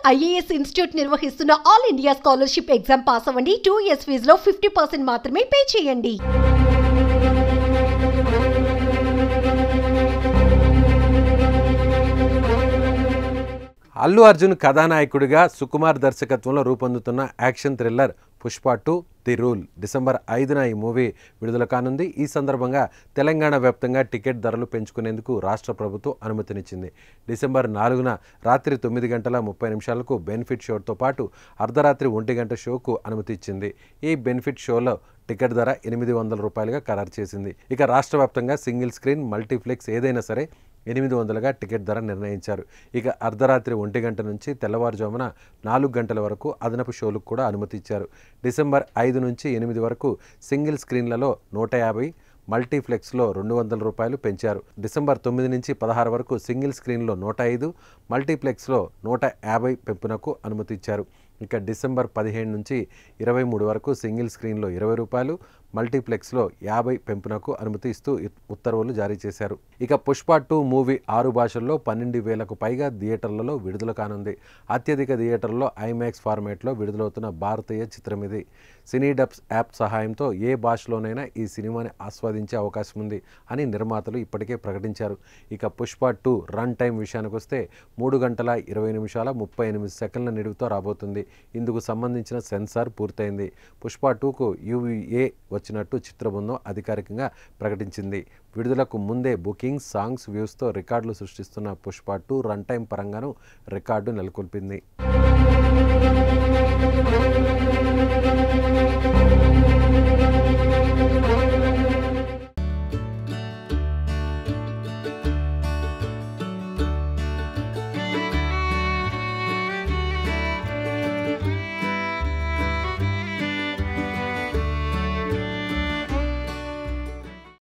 IAS institute నిర్వహిస్తున్న all India scholarship exam pass అవ్వండి. 2 years ఫీజులో 50% మాత్రమే పే చేయండి. అల్లు అర్జున్ కథానాయకుడిగా సుకుమార్ దర్శకత్వంలో రూపొందుతున్న action thriller Pushpa 2 the rule December 5న ఈ మూవీ విడుదల కానుంది. ఈ సందర్భంగా తెలంగాణ వ్యాప్తంగా టికెట్ ధరలు పెంచుకునేందుకు రాష్ట్ర ప్రభుత్వం అనుమతినిచ్చింది. డిసెంబర్ 4న రాత్రి 9:30 బెనిఫిట్ షోతో పాటు అర్ధరాత్రి 1 గంట షోకు అనుమతి ఇచ్చింది. ఈ బెనిఫిట్ షోలో టికెట్ ధర ₹800గా ఖరారు చేసింది. ఇక రాష్ట్ర వ్యాప్తంగా సింగిల్ స్క్రీన్ మల్టీప్లెక్స్ ఏదైనా సరే 800గా టికెట్ ధర నిర్ణయించారు. ఇక అర్ధరాత్రి 1 గంట నుంచి తెల్లవారుజామున 4 గంటల వరకు అదనపు షోలకు కూడా అనుమతి ఇచ్చారు. డిసెంబర్ 5 నుంచి 8 వరకు సింగిల్ స్క్రీన్లలో 150, మల్టీప్లెక్స్లో ₹200 పెంచారు. డిసెంబర్ 9 నుంచి 16 వరకు సింగిల్ స్క్రీన్లో 105, మల్టీప్లెక్స్లో 150 పెంపునకు అనుమతి ఇచ్చారు. ఇక డిసెంబర్ 15 నుంచి 23 వరకు సింగిల్ స్క్రీన్లో ₹20, మల్టీప్లెక్స్లో 50 పెంపునకు అనుమతి ఇస్తూ ఉత్తర్వులు జారీ చేశారు. ఇక పుష్ప 2 మూవీ 6 భాషల్లో 12,000కు పైగా థియేటర్లలో విడుదల కానుంది. అత్యధిక థియేటర్లో ఐమాక్స్ ఫార్మాట్లో విడుదలవుతున్న భారతీయ చిత్రం ఇది. సినీ డబ్స్ యాప్ సహాయంతో ఏ భాషలోనైనా ఈ సినిమాని ఆస్వాదించే అవకాశం ఉంది అని నిర్మాతలు ఇప్పటికే ప్రకటించారు. ఇక పుష్ప 2 రన్ టైం విషయానికి వస్తే 3 గంటల 20 నిమిషాల 38 సెకండ్ల నిడివితో రాబోతుంది. ఇందుకు సంబంధించిన సెన్సార్ పూర్తయింది. పుష్ప 2కు UA వచ్చినట్టు చిత్ర బృందం అధికారికంగా ప్రకటించింది. విడుదలకు ముందే బుకింగ్, సాంగ్స్, వ్యూస్తో రికార్డులు సృష్టిస్తున్న పుష్ప 2 రన్ టైం పరంగానూ రికార్డు నెలకొల్పింది.